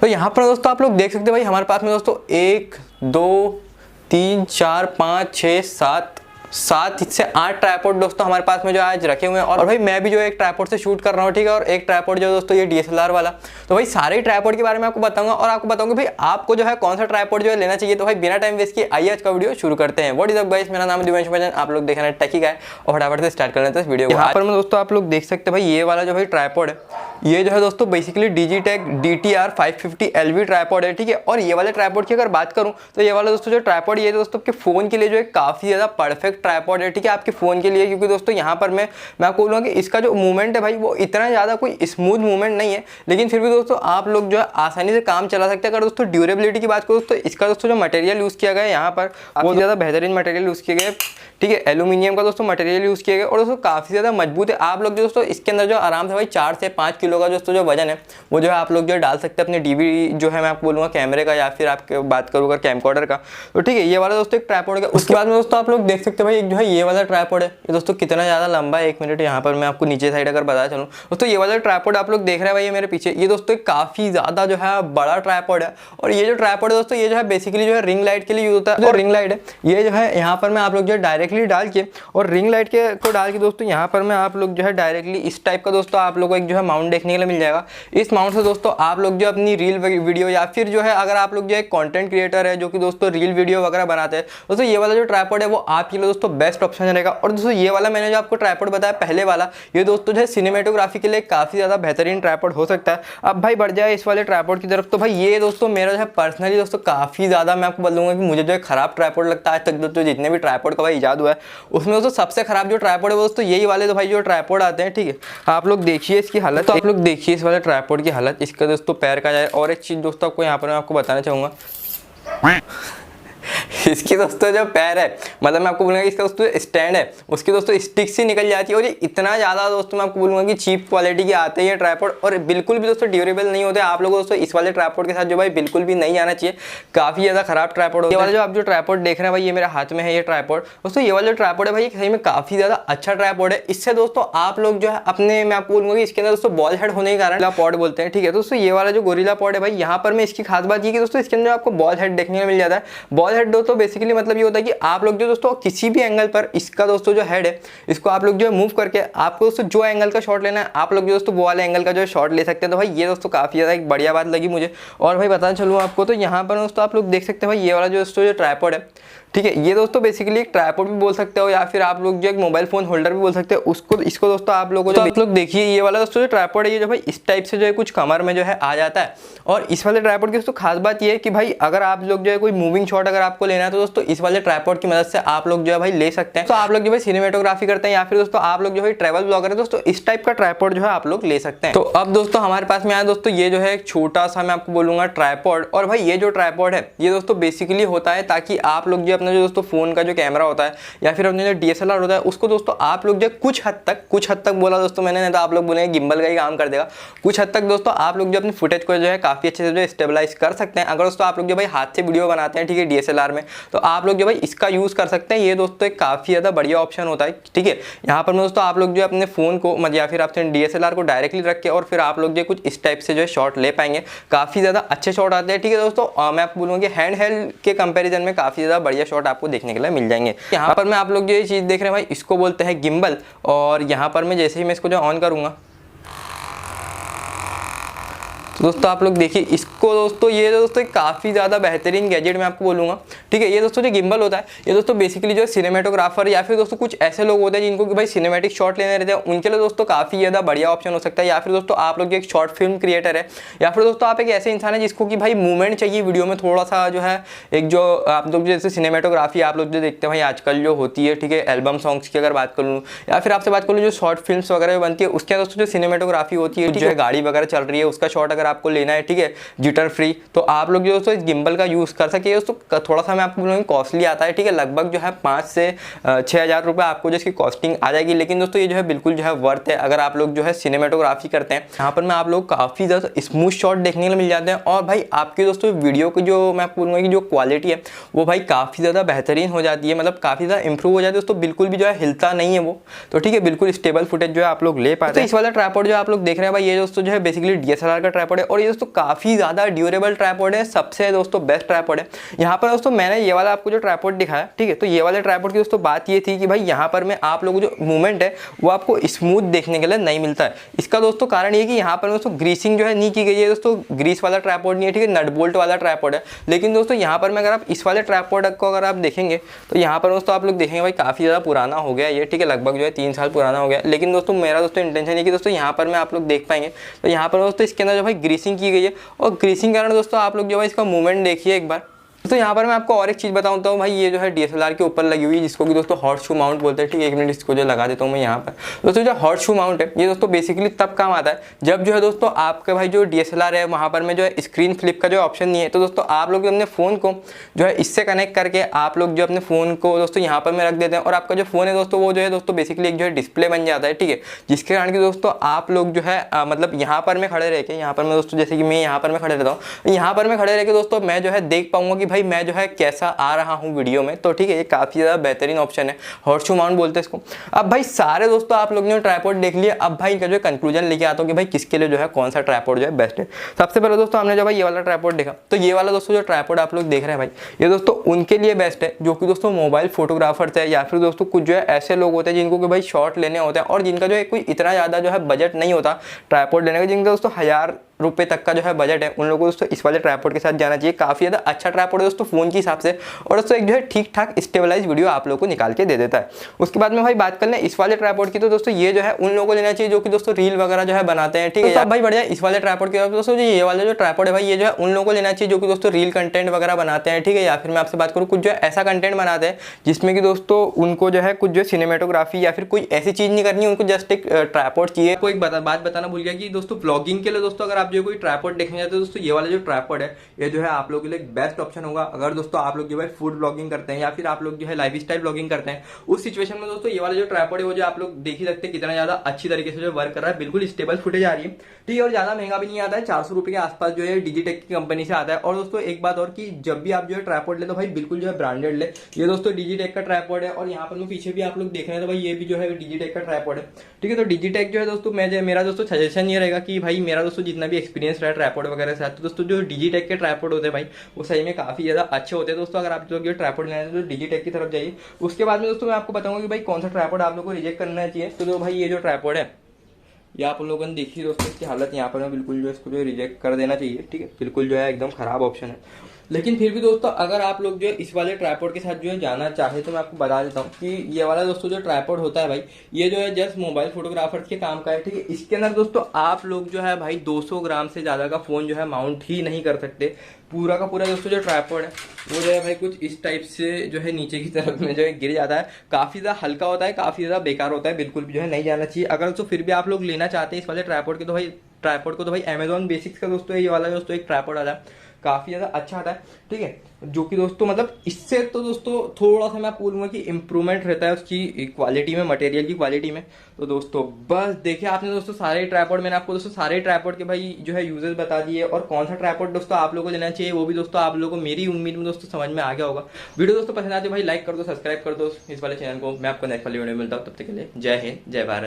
तो यहाँ पर दोस्तों आप लोग देख सकते हैं भाई हमारे पास में दोस्तों 1 2 3 4 5 6 7 से 8 ट्राइपॉड दोस्तों हमारे पास में जो आज रखे हुए हैं। और भाई मैं भी जो एक ट्राइपॉड से शूट कर रहा हूँ, ठीक है, और एक ट्राइपॉड जो दोस्तों ये DSLR वाला। तो भाई सारे ट्राइपॉड के बारे में आपको बताऊंगा और आपको बताऊंगा भाई आपको जो है कौन सा ट्राइपॉड जो है लेना चाहिए। तो भाई बिना टाइम वेस्ट किए आइए आज का वीडियो शुरू करते हैं। व्हाट इज अप गाइस, मेरा नाम है DIGITEK, आप लोग देख रहे हैं टेकीगाय और फटाफट से स्टार्ट कर लेते हैं इस वीडियो को। यहाँ पर मैं दोस्तों आप लोग देख सकते हैं भाई ये वाला जो भाई ट्राइपॉड है, ये जो है दोस्तों basically DIGITEK DTR 550 LV tripod है, ठीक है। और ये वाले ट्राइपॉड की अगर बात करूं तो ये वाला दोस्तों जो ट्राइपॉड ये दोस्तों आपके फोन के लिए जो है काफी ज्यादा परफेक्ट ट्राइपॉड है, ठीक है, आपके फोन के लिए। क्योंकि दोस्तों यहाँ पर मैं आपको बोलूँगा कि इसका जो मूवमेंट है भाई वो इतना ज़्यादा कोई स्मूथ मूवमेंट नहीं है, लेकिन फिर भी दोस्तों आप लोग जो है आसानी से काम चला सकते हैं। अगर दोस्तों ड्यूरेबिलिटी की बात करो तो इसका दोस्तों जो मटेरियल यूज़ किया गया है यहाँ पर बहुत ज़्यादा बेहतरीन मटेरियल यूज़ किया गया है, ठीक है। एल्यूमिनियम का दोस्तों मटेरियल यूज़ किया गया और दोस्तों काफ़ी ज़्यादा मजबूत है। आप लोग दोस्तों इसके अंदर जो आराम से भाई 4 से 5 किलो का दोस्तों जो वजन है वो जो है आप लोग जो डाल सकते हैं अपने DV जो है मैं आपको बोलूँगा कैमरे का, या फिर आपके बात करूँगा कैमकॉर्डर का। तो ठीक है, ये वाला दोस्तों एक ट्राइपॉड है। उसके बाद में दोस्तों आप लोग देख सकते हैं भाई एक जो है ये वाला ट्राइपॉड है, ये दोस्तों कितना ज़्यादा लंबा है। 1 मिनट यहाँ पर मैं आपको नीचे साइड अगर बता चलूँ दोस्तों, ये वाला ट्राइपॉड आप लोग देख रहे हैं भाई ये मेरे पीछे, ये दोस्तों काफ़ी ज़्यादा जो है बड़ा ट्राइपॉड है। और ये जो ट्राइपॉड है दोस्तों ये जो है बेसिकली जो है रिंग लाइट के लिए यूज होता है। जो रिंग लाइट है ये जो है यहाँ पर मैं आप लोग जो है डायरेक्टली डाल के और रिंग लाइट के को डाल के दोस्तों यहाँ पर मैं आप लोग जो है डायरेक्टली इस टाइप का दोस्तों आप लोग को एक जो है माउंट देखने के लिए मिल जाएगा। इस माउंट से दोस्तों आप लोग जो अपनी रील वीडियो या फिर जो है अगर आप लोग जो है कंटेंट क्रिएटर है जो कि दोस्तों रील वीडियो वगैरह बनाते हैं दोस्तों, ये वाला जो ट्राइपॉड है वो आपके लिए दोस्तों बेस्ट ऑप्शन रहेगा। और दोस्तों ये वाला मैंने जो आपको ट्राइपॉड बताया पहले वाला, ये दोस्तों जो है सिनेमेटोग्राफी के लिए काफ़ी ज़्यादा बेहतरीन ट्राइपॉड हो सकता है। अब भाई बढ़ जाए इस वाले ट्राइपॉड की तरफ, तो भाई ये दोस्तों मेरा जो है पर्सनली दोस्तों काफ़ी ज़्यादा मैं आपको बोलूँगा कि मुझे जो है खराब ट्राइपॉड लगता है। आज तक दोस्तों जितने भी ट्राइपॉड का भाई ईजाद हुआ है उसमें दोस्तों सबसे खराब जो ट्राइपॉड है वो दोस्तों यही वाले तो भाई जो ट्राइपॉड आते हैं, ठीक है। आप लोग देखिए इसकी हालत, तो आप लोग देखिए इस वाले ट्राइपॉड की हालत, इसका दोस्तों पैर का जाए। और एक चीज़ दोस्तों आपको यहाँ पर मैं आपको बताना चाहूँगा, इसकी दोस्तों जो पैर है मतलब मैं आपको बोलूँगा कि इसका दोस्तों स्टैंड है उसकी दोस्तों स्टिक से निकल जाती है। और ये इतना ज़्यादा दोस्तों मैं आपको बोलूँगा कि चीप क्वालिटी के आते हैं ट्राइपॉड और बिल्कुल भी दोस्तों ड्यूरेबल नहीं होते। आप लोगों को दोस्तों इस वाले ट्राइपॉड के साथ जो भाई बिल्कुल भी नहीं आना चाहिए, काफ़ी ज़्यादा खराब ट्राइपॉड होता है। ये वाला जो आप जो ट्राइपॉड देख रहे हैं भाई ये मेरे हाथ में है ये ट्राइपॉड दोस्तों, ये वाला जो ट्राइपॉड है भाई सही में काफ़ी ज़्यादा अच्छा ट्राइपॉड है। इससे दोस्तों आप लोग जो है अपने मैं आपको बोलूँगा कि इसके अंदर दोस्तों बॉल हेड होने के कारण पॉड बोलते हैं, ठीक है। दोस्तों ये वाला जो गोरिल्ला पॉड है भाई यहाँ पर मैं इसकी खास बात ये कि दोस्तों इसके अंदर आपको बॉल हेड देखने को मिल जाता है। बॉल हेड दोस्तों बेसिकली मतलब ये होता है कि आप लोग जो दोस्तों किसी भी एंगल पर इसका दोस्तों जो हेड है इसको आप लोग जो है मूव करके आपको दोस्तों जो एंगल का शॉट लेना है आप लोग जो दोस्तों वो वाले एंगल का जो है शॉट ले सकते हैं। तो भाई ये दोस्तों काफ़ी ज़्यादा एक बढ़िया बात लगी मुझे। और भाई बताना चलूँ आपको तो यहाँ पर दोस्तों आप लोग देख सकते हैं भाई ये वाला जो दोस्तों जो ट्राइपॉड है, ठीक है, ये दोस्तों बेसिकली एक ट्राइपॉड भी बोल सकते हो या फिर आप लोग जो एक मोबाइल फोन होल्डर भी बोल सकते हो उसको। इसको दोस्तों आप लोगों को आप लोग देखिए ये वाला दोस्तों जो ट्राइपॉड है ये जो भाई इस टाइप से जो है कुछ कमर में जो है आ जाता है। और इस वाले ट्राइपॉड की दोस्तों खास बात ये है कि भाई अगर आप लोग जो है कोई मूविंग शॉट अगर आपको लेना है तो दोस्तों इस वाले ट्राइपॉड की मदद से आप लोग जो है भाई ले सकते हैं। तो आप लोग जो भाई सिनेमेटोग्राफी करते हैं या फिर दोस्तों आप लोग जो है ट्रैवल ब्लॉगर है दोस्तों इस टाइप का ट्राइपॉड जो है आप लोग ले सकते हैं। तो अब दोस्तों हमारे पास में आया दोस्तों ये जो है एक छोटा सा मैं आपको बोलूंगा ट्राइपॉड। और भाई ये जो ट्राइपॉड है ये दोस्तों बेसिकली होता है ताकि आप लोग जो अपना जो दोस्तों फोन जो कैमरा होता है या फिर अपने जो DSLR होता है उसको दोस्तों आप लोग जो कुछ हद तक बोला दोस्तों मैंने, नहीं तो आप लोग बोलेंगे गिम्बल का ही काम कर देगा। कुछ हद तक दोस्तों आप लोग जो अपनी फुटेज को जो है काफी अच्छे से जो स्टेबलाइज कर सकते हैं। अगर दोस्तों आप लोग जो भाई हाथ से वीडियो बनाते हैं, ठीक है, DSLR में, तो आप लोग जो भाई इसका यूज कर सकते हैं। ये दोस्तों एक काफी ज्यादा बढ़िया ऑप्शन होता है, ठीक है। यहाँ पर दोस्तों आप लोग जो अपने फोन को या फिर अपने DSLR को डायरेक्टली रख के और फिर आप लोग जो कुछ इस टाइप से जो है शॉट ले पाएंगे। काफी ज्यादा अच्छे शॉट आते हैं, ठीक है दोस्तों। मैं आपको बोलूँगा कि हैंड हेल्ड के कंपेरिजन में काफी ज्यादा बढ़िया शॉट आपको देखने के लिए मिल जाएंगे। यहाँ पर मैं आप लोग जो ये चीज़ देख रहे हैं भाई इसको बोलते हैं गिम्बल। और यहाँ पर मैं जैसे ही मैं इसको जो ऑन करूँगा तो दोस्तों आप लोग देखिए इसको दोस्तों, ये दोस्तों काफ़ी ज़्यादा बेहतरीन गैजेट मैं आपको बोलूँगा, ठीक है। ये दोस्तों जो गिम्बल होता है ये दोस्तों बेसिकली जो सिनेमेटोग्राफर या फिर दोस्तों कुछ ऐसे लोग होते हैं जिनको कि भाई सिनेमैटिक शॉट लेने रहते हैं उनके लिए दोस्तों काफ़ी ज़्यादा बढ़िया ऑप्शन हो सकता है। या फिर दोस्तों आप लोग जो एक शॉर्ट फिल्म क्रिएटर है या फिर दोस्तों आप एक ऐसे इंसान है जिसको कि भाई मूवमेंट चाहिए वीडियो में, थोड़ा सा जो है एक जो आप लोग जैसे सिनेमेटोग्राफी आप लोग जो देखते हैं भाई आजकल जो होती है, ठीक है, एल्बम सॉन्ग्स की अगर बात कर लूँ या फिर आपसे बात कर लूँ जो शॉर्ट फिल्म्स वगैरह बनती है उसके दोस्तों जो सिनेमेटोग्राफी होती है, जो है गाड़ी वगैरह चल रही है उसका शॉट अगर आपको लेना है, ठीक है, जिटर फ्री, तो आप लोग जो दोस्तों इस गिम्बल का यूज़ कर सके। दोस्तों थोड़ा सा मैं आपको बोलूँगा कॉस्टली आता है, ठीक है, लगभग जो है 5 से 6,000 रुपये आपको जो इसकी कॉस्टिंग आ जाएगी। लेकिन दोस्तों ये जो है बिल्कुल जो है वर्थ है अगर आप लोग जो है सिनेमेटोग्राफी करते हैं। यहाँ पर मैं आप लोग काफ़ी ज़्यादा स्मूथ शॉट देखने को मिल जाते हैं और भाई आपकी दोस्तों वीडियो की जो मैं आपको बोलूँगा कि जो क्वालिटी है वो भाई काफ़ी ज़्यादा बेहतरीन हो जाती है, मतलब काफ़ी ज़्यादा इंप्रूव हो जाती है दोस्तों। बिल्कुल भी जो है हिलता नहीं है वो, तो ठीक है, बिल्कुल स्टेबल फुटेज जो है आप लोग ले पाते हैं। इस वाला ट्राइपॉड जो आप लोग देख रहे हैं भाई ये दोस्तों जो है बेसिकली DSLR का ट्राइपॉड है। है और ये दोस्तों काफ़ी ज़्यादा ड्यूरेबल ट्राइपॉड है, सबसे दोस्तों बेस्ट ट्राइपॉड है। यहाँ पर दोस्तों मैंने ये वाला आपको जो ट्राइपॉड दिखाया, ठीक है, तो ये वाले ट्राइपॉड की दोस्तों बात ये थी कि भाई यहाँ पर में आप लोगों को जो मूवमेंट है वो आपको स्मूथ देखने के लिए नहीं मिलता है। इसका दोस्तों कारण ये कि यहाँ पर दोस्तों ग्रीसिंग जो है नहीं की गई है दोस्तों, ग्रीस वाला ट्राइपॉड नहीं है, ठीक है, नट बोल्ट वाला ट्राइपॉड है। लेकिन दोस्तों यहाँ पर में अगर आप इस वाले ट्राइपॉड को अगर आप देखेंगे तो यहाँ पर दोस्तों आप लोग देखेंगे भाई काफ़ी ज़्यादा पुराना हो गया ये, ठीक है, लगभग जो है 3 साल पुराना हो गया। लेकिन दोस्तों मेरा दोस्तों इंटेंशन है कि दोस्तों यहाँ पर में आप लोग देख पाएंगे तो यहाँ पर दोस्तों इसके अंदर जो भाई ग्रीसिंग की गई है और ग्रीसिंग कारण दोस्तों आप लोग जो है इसका मूवमेंट देखिए एक बार। तो यहाँ पर मैं आपको और एक चीज़ बताता हूँ भाई, ये जो है DSLR के ऊपर लगी हुई है जिसको कि दोस्तों हॉट शू माउंट बोलते हैं, ठीक है। 1 मिनट इसको जो लगा देता हूँ मैं यहाँ पर। दोस्तों जो हॉट शू माउंट है ये दोस्तों बेसिकली तब काम आता है जब जो है दोस्तों आपका भाई जो DSLR है वहाँ पर में जो है स्क्रीन फ्लिप का जो ऑप्शन नहीं है, तो दोस्तों आप लोग अपने फ़ोन को जो है इससे कनेक्ट करके आप लोग जो अपने फ़ोन को दोस्तों यहाँ पर में रख देते हैं और आपका जो फ़ोन है दोस्तों वो जो है दोस्तों बेसिकली एक जो है डिस्प्ले बन जाता है, ठीक है। जिसके कारण कि दोस्तों आप लोग जो है मतलब यहाँ पर में खड़े रह के, यहाँ पर मैं दोस्तों जैसे कि मैं यहाँ पर में खड़े रहता हूँ, यहाँ पर में खड़े रह के दोस्तों मैं जो है देख पाऊंगा कि भाई मैं जो है कैसा आ रहा हूँ वीडियो में, तो ठीक है, ये काफ़ी ज़्यादा बेहतरीन ऑप्शन है, हॉट शू माउंट बोलते हैं इसको। अब भाई सारे दोस्तों आप लोगों ने ट्राइपॉड देख लिया, अब भाई इनका जो कंक्लूजन लेके आता हूँ कि भाई किसके लिए जो है कौन सा ट्राइपॉड जो है बेस्ट है। सबसे पहले दोस्तों हमने जो भाई ये वाला ट्राइपॉड देखा, तो ये वाला दोस्तों जो ट्राइपॉड आप लोग देख रहे हैं भाई, ये दोस्तों उनके लिए बेस्ट है जो कि दोस्तों मोबाइल फोटोग्राफर्स है या फिर दोस्तों कुछ जो है ऐसे लोग होते हैं जिनको कि भाई शॉट लेने होते हैं और जिनका जो है कोई इतना ज़्यादा जो है बजट नहीं होता ट्राइपॉड लेने का, जिनका दोस्तों 1000 रुपये तक का जो है बजट है, उन लोगों को दोस्तों इस वाले ट्राइपॉड के साथ जाना चाहिए। काफ़ी ज़्यादा अच्छा ट्राइपॉड है दोस्तों फ़ोन के हिसाब से और दोस्तों एक जो है ठीक ठाक स्टेबलाइज वीडियो आप लोगों को निकाल के दे देता है। उसके बाद में भाई बात कर लें इस वाले ट्राइपॉड की, तो दोस्तों ये जो है उन लोगों को लेना चाहिए जो कि दोस्तों रील वगैरह जो है बनाते हैं, ठीक है। तो भाई बढ़िया इस वाले ट्राइपॉड के दोस्तों जो ये वाला जो ट्राइपॉड है भाई ये जो है उन लोगों को लेना चाहिए जो कि दोस्तों रील कंटेंट वगैरह बनाते हैं, ठीक है। या फिर मैं आपसे बात करूँ कुछ जो है ऐसा कंटेंट बनाते हैं जिसमें कि दोस्तों उनको जो है कुछ जो सिनेमेटोग्राफी या फिर कोई ऐसी चीज़ नहीं करनी, उनको जस्ट एक ट्राइपॉड चाहिए। कोई बात बताना भूल गया कि दोस्तों ब्लॉगिंग के लिए दोस्तों अगर आप जो कोई ट्राइपॉड देखने जाते हैं दोस्तों ये वाला जो ट्राइपॉड है ये जो है आप लोगों के लिए एक बेस्ट ऑप्शन होगा। अगर दोस्तों आप लोग जो है फूड ब्लॉगिंग करते हैं या फिर आप लोग जो है लाइफ स्टाइल ब्लॉगिंग करते हैं, उस सिचुएशन में दोस्तों ये वाला जो ट्राइपॉड है वो जो आप लोग देख ही सकते हैं कितना ज्यादा अच्छी तरीके से जो वर्क कर रहा है, बिल्कुल स्टेबल फुटेज आ रही है, ठीक है। और ज्यादा महंगा भी नहीं आता है, 400 रुपए के आसपास जो है डिजिटेक की कंपनी से आता है। और दोस्तों एक बात और कि जब भी आप जो है ट्राइपॉड ले तो भाई बिल्कुल जो है ब्रांडेड ले। ये दोस्तों डिजिटेक का ट्राइपॉड है और यहाँ पर पीछे भी आप लोग देख रहे हैं तो भाई ये भी जो है डिजिटेक का ट्राइपॉड है, ठीक है। तो डिजिटेक जो है दोस्तों मेरा दोस्तों सजेशन ये रहेगा कि भाई मेरा दोस्तों जितना भी एक्सपीरियंस रहा है ट्राइपॉड वगैरह से, तो दोस्तों जो डिजिटेक के ट्राइपॉड होते हैं भाई वो सही में काफी ज्यादा अच्छे होते हैं दोस्तों। अगर आप लोग जो ट्राइपॉड लेना है तो डिजिटेक की तरफ जाइए। उसके बाद में दोस्तों मैं आपको बताऊंगा कि भाई कौन सा ट्राइपॉड आप लोग को रिजेक्ट करना चाहिए। तो भाई ये जो ट्राइपॉड है ये आप लोगों ने देखी दोस्तों, इसकी हालत यहाँ पर बिल्कुल जो इसको जो रिजेक्ट कर देना चाहिए, ठीक है। बिल्कुल जो है एकदम खराब ऑप्शन है। लेकिन फिर भी दोस्तों अगर आप लोग जो है इस वाले ट्राइपॉड के साथ जो है जाना चाहे तो मैं आपको बता देता हूँ कि ये वाला दोस्तों जो ट्राइपॉड होता है भाई ये जो है जस्ट मोबाइल फोटोग्राफर्स के काम का है, ठीक है। इसके अंदर दोस्तों आप लोग जो है भाई 200 ग्राम से ज़्यादा का फ़ोन जो है माउंट ही नहीं कर सकते। पूरा का पूरा दोस्तों जो ट्राइपॉड है वो जो है भाई कुछ इस टाइप से जो है नीचे की तरफ में जो है गिर जाता है, काफ़ी ज़्यादा हल्का होता है, काफ़ी ज़्यादा बेकार होता है, बिल्कुल भी जो है नहीं जाना चाहिए। अगर तो फिर भी आप लोग लेना चाहते हैं इस वाले ट्राइपॉड के तो भाई ट्राइपॉड को तो भाई अमेजॉन बेसिक्स का दोस्तों ये वाला दोस्तों एक ट्राइपॉड आता है, काफ़ी ज़्यादा अच्छा आता है, ठीक है। जो कि दोस्तों मतलब इससे तो दोस्तों थोड़ा सा मैं बोलूँगा कि इम्प्रूवमेंट रहता है उसकी क्वालिटी में, मटेरियल की क्वालिटी में। तो दोस्तों बस देखिए आपने दोस्तों सारे ट्राइपॉड, मैंने आपको दोस्तों सारे ट्राइपॉड के भाई जो है यूजेस बता दिए और कौन सा ट्राइपॉड दोस्तों आप लोगों को लेना चाहिए वो भी दोस्तों आप लोगों को मेरी उम्मीद में दोस्तों समझ में आ गया होगा। वीडियो दोस्तों पसंद आती है भाई लाइक कर दो, सब्सक्राइब कर दो इस वाले चैनल को। मैं आपको नेक्स्ट वाले वीडियो में मिलता हूँ, तब तक के लिए जय हिंद जय भारत।